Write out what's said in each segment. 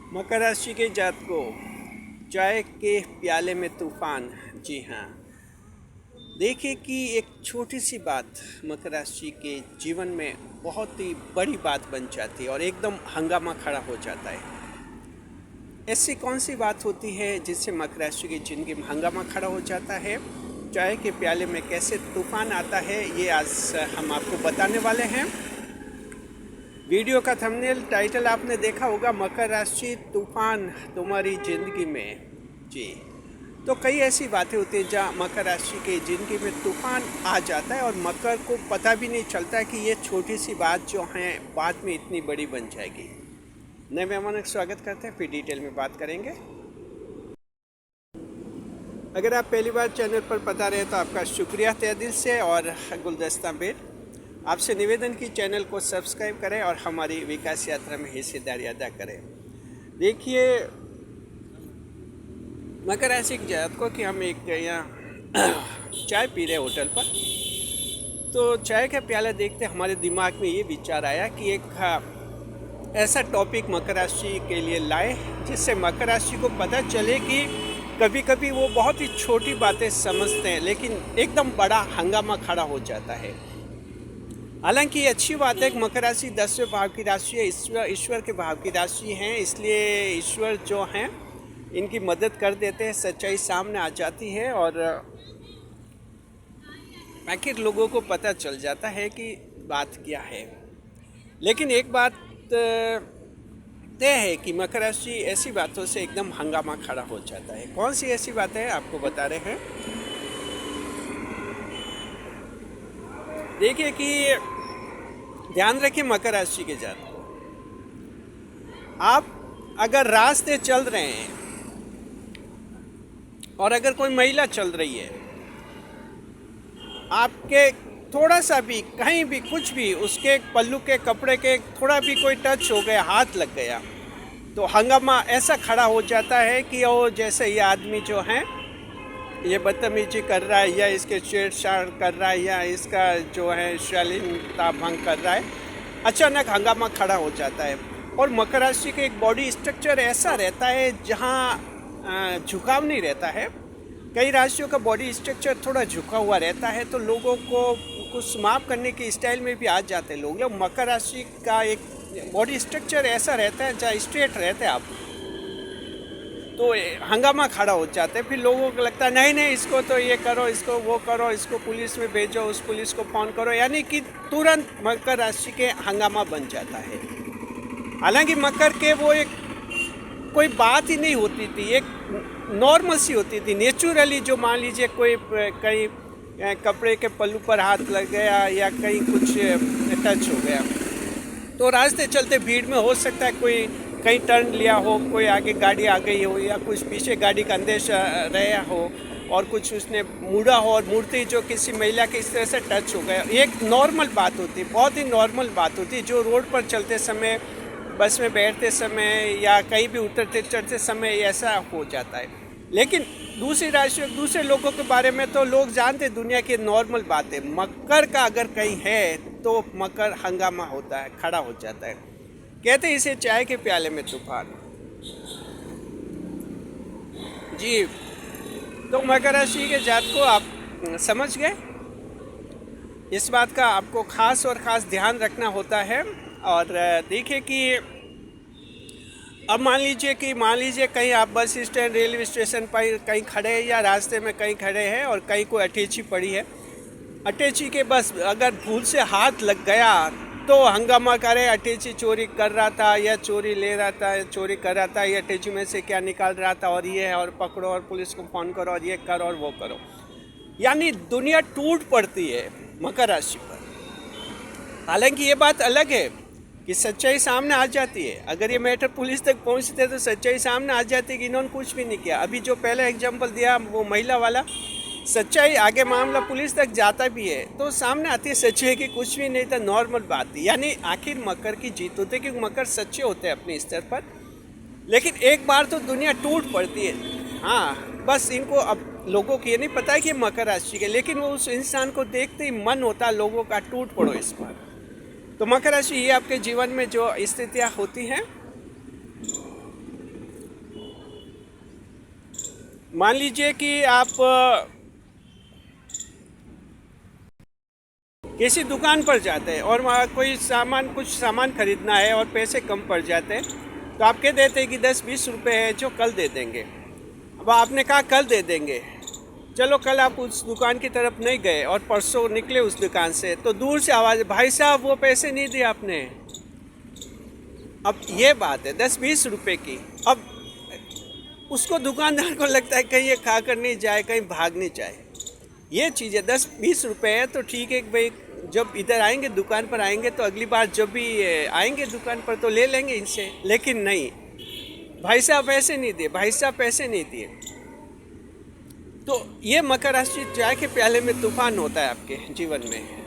मकर राशि के जातकों, चाय के प्याले में तूफान। जी हाँ, देखिए कि एक छोटी सी बात मकर राशि के जीवन में बहुत ही बड़ी बात बन जाती है और एकदम हंगामा खड़ा हो जाता है। ऐसी कौन सी बात होती है जिससे मकर राशि की जिंदगी में हंगामा खड़ा हो जाता है? चाय के प्याले में कैसे तूफान आता है, ये आज हम आपको बताने वाले हैं। वीडियो का थंबनेल टाइटल आपने देखा होगा, मकर राशि तूफान तुम्हारी ज़िंदगी में। जी, तो कई ऐसी बातें होती हैं जहाँ मकर राशि की ज़िंदगी में तूफान आ जाता है और मकर को पता भी नहीं चलता कि ये छोटी सी बात जो है बाद में इतनी बड़ी बन जाएगी। नए मेहमानों का स्वागत करते हैं, फिर डिटेल में बात करेंगे। अगर आप पहली बार चैनल पर पता रहे तो आपका शुक्रिया तहे दिल से। और गुलदस्ता बेट आपसे निवेदन की चैनल को सब्सक्राइब करें और हमारी विकास यात्रा में हिस्सेदारी अदा करें। देखिए, मकर राशि के जातकों कि हम एक यहाँ चाय पी रहे होटल पर, तो चाय का प्याला देखते हमारे दिमाग में ये विचार आया कि एक ऐसा टॉपिक मकर राशि के लिए लाए जिससे मकर राशि को पता चले कि कभी कभी वो बहुत ही छोटी बातें समझते हैं लेकिन एकदम बड़ा हंगामा खड़ा हो जाता है। हालांकि ये अच्छी बात है कि मकर राशि 10वें भाव की राशि है, ईश्वर के भाव की राशि है, इसलिए ईश्वर जो हैं इनकी मदद कर देते हैं, सच्चाई सामने आ जाती है और आखिर लोगों को पता चल जाता है कि बात क्या है। लेकिन एक बात तय है कि मकर राशि ऐसी बातों से एकदम हंगामा खड़ा हो जाता है। कौन सी ऐसी बातें हैं आपको बता रहे हैं। देखिए कि ध्यान रखिए मकर राशि के जातकों, आप अगर रास्ते चल रहे हैं और अगर कोई महिला चल रही है, आपके थोड़ा सा भी कहीं भी कुछ भी उसके पल्लू के कपड़े के थोड़ा भी कोई टच हो गया, हाथ लग गया, तो हंगामा ऐसा खड़ा हो जाता है कि वो जैसे ये आदमी जो है ये बदतमीजी कर रहा है या इसके छेड़छाड़ कर रहा है या इसका जो है शालीनता भंग कर रहा है, अचानक हंगामा खड़ा हो जाता है। और मकर राशि के एक बॉडी स्ट्रक्चर ऐसा रहता है जहाँ झुकाव नहीं रहता है। कई राशियों का बॉडी स्ट्रक्चर थोड़ा झुका हुआ रहता है, तो लोगों को कुछ माफ करने के स्टाइल में भी आ जाते हैं लोग। मकर राशि का एक बॉडी स्ट्रक्चर ऐसा रहता है जहाँ स्ट्रेट रहते हैं आप, तो हंगामा खड़ा हो जाता है। फिर लोगों को लगता है नहीं नहीं इसको तो ये करो, इसको वो करो, इसको पुलिस में भेजो, उस पुलिस को फ़ोन करो, यानी कि तुरंत मकर राशि के हंगामा बन जाता है। हालांकि मकर के वो एक कोई बात ही नहीं होती थी, एक नॉर्मल सी होती थी, नेचुरली। जो मान लीजिए कोई कहीं कपड़े के पल्लू पर हाथ लग गया या कहीं कुछ टच हो गया, तो रास्ते चलते भीड़ में हो सकता है कोई कहीं टर्न लिया हो, कोई आगे गाड़ी आ गई हो या कुछ पीछे गाड़ी का अंदेशा रहा हो और कुछ उसने मुड़ा हो और मुड़ते ही जो किसी महिला के इस तरह से टच हो गया, एक नॉर्मल बात होती है, बहुत ही नॉर्मल बात होती है, जो रोड पर चलते समय, बस में बैठते समय या कहीं भी उतरते चढ़ते समय ऐसा हो जाता है। लेकिन दूसरी राशियों, दूसरे लोगों के बारे में तो लोग जानते, दुनिया की नॉर्मल बात है। मकर का अगर कहीं है तो मकर हंगामा होता है, खड़ा हो जाता है। कहते हैं इसे चाय के प्याले में तूफान। जी, तो मकर राशि के जातकों आप समझ गए, इस बात का आपको खास और ख़ास ध्यान रखना होता है। और देखिए कि अब मान लीजिए कहीं आप बस स्टैंड, रेलवे स्टेशन पर कहीं खड़े हैं या रास्ते में कहीं खड़े हैं और कहीं कोई अटैची पड़ी है, अटैची के बस अगर भूल से हाथ लग गया तो हंगामा करे, अटैची चोरी कर रहा था या चोरी ले रहा था, चोरी कर रहा था, या अटैची में से क्या निकाल रहा था और ये है और पकड़ो और पुलिस को फ़ोन करो और ये करो और वो करो, यानी दुनिया टूट पड़ती है मकर राशि पर। हालांकि ये बात अलग है कि सच्चाई सामने आ जाती है। अगर ये मैटर पुलिस तक पहुंचते तो सच्चाई सामने आ जाती है कि इन्होंने कुछ भी नहीं किया। अभी जो पहला एग्जाम्पल दिया वो महिला वाला, सच्चाई आगे मामला पुलिस तक जाता भी है तो सामने आती है सच्चाई की कुछ भी नहीं था, नॉर्मल बात थी। यानी आखिर मकर की जीत होती है क्योंकि मकर सच्चे होते हैं अपने स्तर पर। लेकिन एक बार तो दुनिया टूट पड़ती है। हाँ, बस इनको अब लोगों को ये नहीं पता है कि मकर राशि के, लेकिन वो उस इंसान को देखते ही मन होता है लोगों का टूट पड़ो इस पर। तो मकर राशि ये आपके जीवन में जो स्थितियाँ होती हैं मान लीजिए कि आप किसी दुकान पर जाते हैं और वहाँ कोई सामान कुछ सामान खरीदना है और पैसे कम पड़ जाते हैं, तो आप कह देते हैं कि 10-20 रुपए है जो कल दे देंगे। अब आपने कहा कल दे देंगे, चलो कल आप उस दुकान की तरफ नहीं गए और परसों निकले उस दुकान से, तो दूर से आवाज़, भाई साहब वो पैसे नहीं दिए आपने। अब ये बात है 10-20 रुपए की। अब उसको दुकानदार को लगता है कहीं ये खा कर नहीं जाए, कहीं भाग नहीं जाए। ये चीज़ें 10-20 रुपए है तो ठीक है भाई, जब इधर आएंगे दुकान पर आएंगे तो अगली बार जब भी आएंगे दुकान पर तो ले लेंगे इनसे। लेकिन नहीं, भाई साहब पैसे नहीं दिए, भाई साहब पैसे नहीं दिए। तो ये मकर राशि चाय के प्याले में तूफान होता है आपके जीवन में।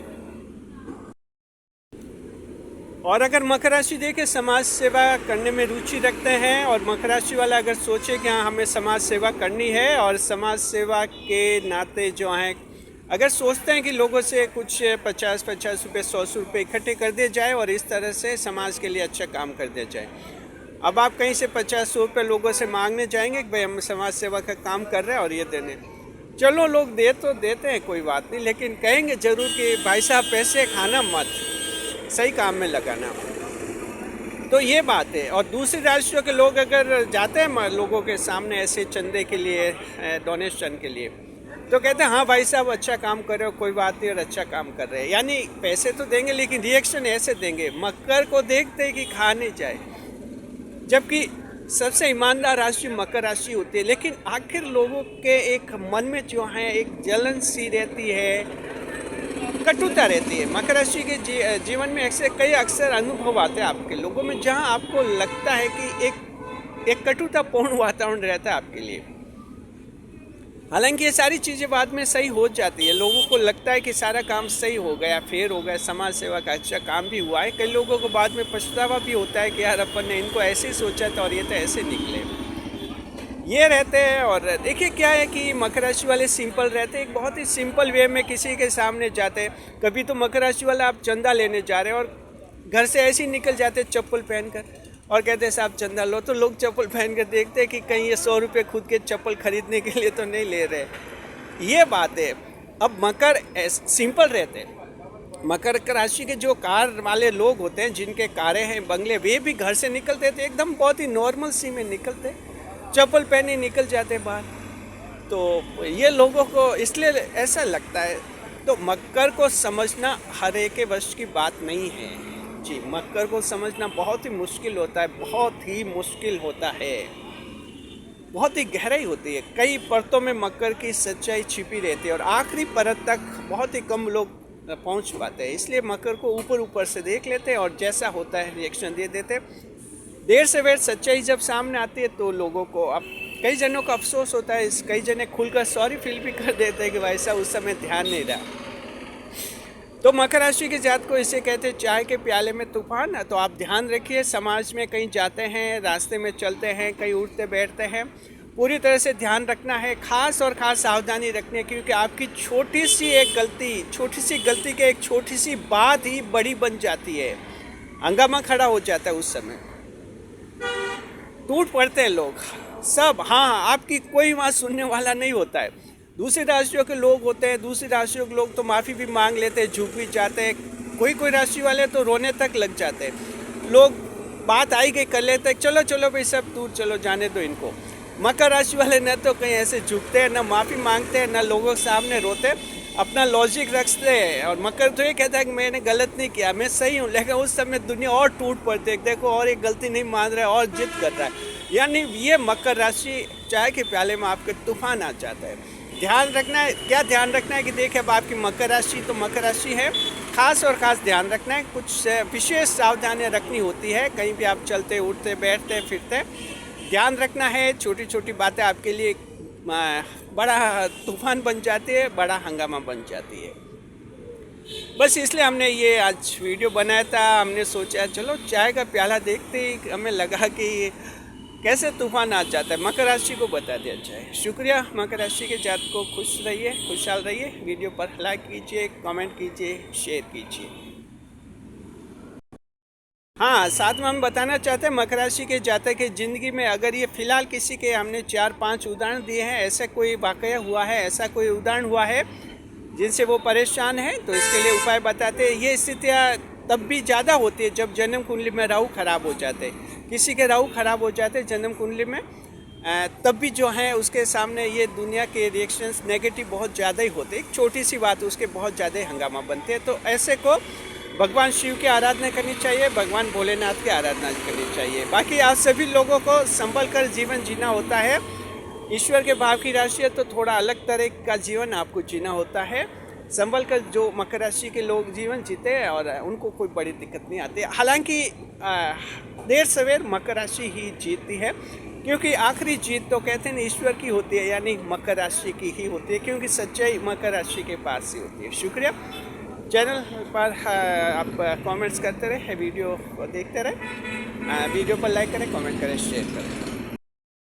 और अगर मकर राशि देखे समाज सेवा करने में रुचि रखते हैं और मकर राशि वाला अगर सोचे कि हाँ हमें समाज सेवा करनी है और समाज सेवा के नाते जो हैं अगर सोचते हैं कि लोगों से कुछ 50-50 रुपये 100 रुपये इकट्ठे कर दिए जाए और इस तरह से समाज के लिए अच्छा काम कर दिया जाए। अब आप कहीं से 50-100 रुपये लोगों से मांगने जाएंगे कि भाई हम समाज सेवा का काम कर रहे हैं और ये देने, चलो लोग दे तो देते हैं कोई बात नहीं, लेकिन कहेंगे ज़रूर कि भाई साहब पैसे खाना मत, सही काम में लगाना। तो ये बात है। और दूसरी राशियों के लोग अगर जाते हैं लोगों के सामने ऐसे चंदे के लिए, डोनेशन के लिए, तो कहते हैं हाँ भाई साहब अच्छा काम कर रहे हो, कोई बात नहीं, और अच्छा काम कर रहे हैं। यानी पैसे तो देंगे लेकिन रिएक्शन ऐसे देंगे, मकर को देखते कि खा नहीं जाए, जबकि सबसे ईमानदार राशि मकर राशि होती है। लेकिन आखिर लोगों के एक मन में जो है एक जलन सी रहती है, कटुता रहती है। मकर राशि के जीवन में ऐसे कई अक्सर अनुभव आते हैं आपके लोगों में जहां आपको लगता है कि एक कटुतापूर्ण वातावरण रहता है आपके लिए। हालांकि ये सारी चीज़ें बाद में सही हो जाती है, लोगों को लगता है कि सारा काम सही हो गया, फेयर हो गया, समाज सेवा का अच्छा काम भी हुआ है। कई लोगों को बाद में पछतावा भी होता है कि यार अपन ने इनको ऐसे ही सोचा था और ये तो ऐसे निकले, ये रहते हैं। और देखिए क्या है कि मकर राशि वाले सिंपल रहते हैं, एक बहुत ही सिंपल वे में किसी के सामने जाते हैं। कभी तो मकर राशि वाला आप चंदा लेने जा रहे हैं और घर से ऐसे ही निकल जाते चप्पल पहनकर और कहते हैं साहब चंदा लो, तो लोग चप्पल पहन कर देखते हैं कि कहीं ये 100 रुपये खुद के चप्पल खरीदने के लिए तो नहीं ले रहे। ये बात है। अब मकर सिंपल रहते हैं। मकर राशि के जो कार वाले लोग होते हैं, जिनके कारें हैं, बंगले, वे भी घर से निकलते थे एकदम बहुत ही नॉर्मल सी में निकलते, चप्पल पहने निकल जाते बाहर। तो ये लोगों को इसलिए ऐसा लगता है। तो मकर को समझना हर एक के वश की बात नहीं है जी। मकर को समझना बहुत ही मुश्किल होता है, बहुत ही मुश्किल होता है, बहुत ही गहराई होती है। कई परतों में मकर की सच्चाई छिपी रहती है और आखिरी परत तक बहुत ही कम लोग पहुंच पाते हैं। इसलिए मकर को ऊपर ऊपर से देख लेते हैं और जैसा होता है रिएक्शन दे देते हैं। देर से बेर सच्चाई जब सामने आती है तो लोगों को, अब कई जनों को अफसोस होता है, कई जने खुलकर सॉरी फील भी कर देते हैं कि भाई साहब उस समय ध्यान नहीं रहा। तो मकर राशि के जात को इसे कहते हैं चाय के प्याले में तूफान। तो आप ध्यान रखिए, समाज में कहीं जाते हैं, रास्ते में चलते हैं, कहीं उठते बैठते हैं, पूरी तरह से ध्यान रखना है, खास और ख़ास सावधानी रखनी है, क्योंकि आपकी छोटी सी एक गलती, छोटी सी गलती के एक छोटी सी बात ही बड़ी बन जाती है। हंगामा खड़ा हो जाता है उस समय, टूट पड़ते हैं लोग सब। हाँ, आपकी कोई वहाँ सुनने वाला नहीं होता है। दूसरी राशियों के लोग होते हैं, दूसरी राशियों के लोग तो माफ़ी भी मांग लेते हैं, झुक भी जाते हैं। कोई राशि वाले तो रोने तक लग जाते हैं। लोग बात आई गई कर लेते हैं, चलो चलो भाई सब दूर चलो, जाने दो इनको। मकर राशि वाले न तो कहीं ऐसे झुकते हैं, न माफ़ी मांगते हैं, न लोगों के सामने रोते, अपना लॉजिक रखते हैं। और मकर तो ये कहता है कि मैंने गलत नहीं किया, मैं सही हूँ। लेकिन उस समय दुनिया और टूट पड़ती है, देखो और एक गलती नहीं मान रहा है और जिद कर रहा है। यानी ये मकर राशि चाय के प्याले में आपके तूफान आ जाता है। ध्यान रखना है, क्या ध्यान रखना है कि देखिए अब आपकी मकर राशि तो मकर राशि है, खास और ख़ास ध्यान रखना है, कुछ विशेष सावधानियाँ रखनी होती है। कहीं भी आप चलते उठते बैठते फिरते ध्यान रखना है। छोटी छोटी बातें आपके लिए बड़ा तूफान बन जाती है, बड़ा हंगामा बन जाती है। बस इसलिए हमने ये आज वीडियो बनाया था। हमने सोचा चलो चाय का प्याला देखते ही हमें लगा कि कैसे तूफान आ जाता है, मकर राशि को बता दिया जाए। शुक्रिया। मकर राशि के जात को खुश रहिए, खुशहाल रहिए। वीडियो पर लाइक कीजिए, कमेंट कीजिए, शेयर कीजिए। हाँ, साथ में हम बताना चाहते हैं मकर राशि के जातक की ज़िंदगी में अगर ये फिलहाल किसी के हमने 4-5 उदाहरण दिए हैं, ऐसा कोई वाक़या हुआ है, ऐसा कोई उदाहरण हुआ है जिनसे वो परेशान है, तो इसके लिए उपाय बताते हैं। ये स्थितियाँ तब भी ज़्यादा होती है जब जन्म कुंडली में राहु खराब हो जाते हैं। किसी के राहु खराब हो जाते हैं जन्म कुंडली में, तब भी जो है उसके सामने ये दुनिया के रिएक्शंस नेगेटिव बहुत ज़्यादा ही होते हैं। एक छोटी सी बात उसके बहुत ज़्यादा ही हंगामा बनते हैं। तो ऐसे को भगवान शिव की आराधना करनी चाहिए, भगवान भोलेनाथ की आराधना करनी चाहिए। बाकी आप सभी लोगों को संभल कर जीवन जीना होता है। ईश्वर के भाव की राशि है तो थोड़ा अलग तरह का जीवन आपको जीना होता है। संभल कर जो मकर राशि के लोग जीवन जीते हैं और उनको कोई बड़ी दिक्कत नहीं आती। हालांकि देर सवेर मकर राशि ही जीतती है, क्योंकि आखिरी जीत तो कहते हैं ईश्वर की होती है, यानी मकर राशि की ही होती है, क्योंकि सच्चाई मकर राशि के पास ही होती है। शुक्रिया। चैनल पर आप कमेंट्स करते रहे, वीडियो को देखते रहे, वीडियो पर लाइक करें, कमेंट करें, शेयर करें।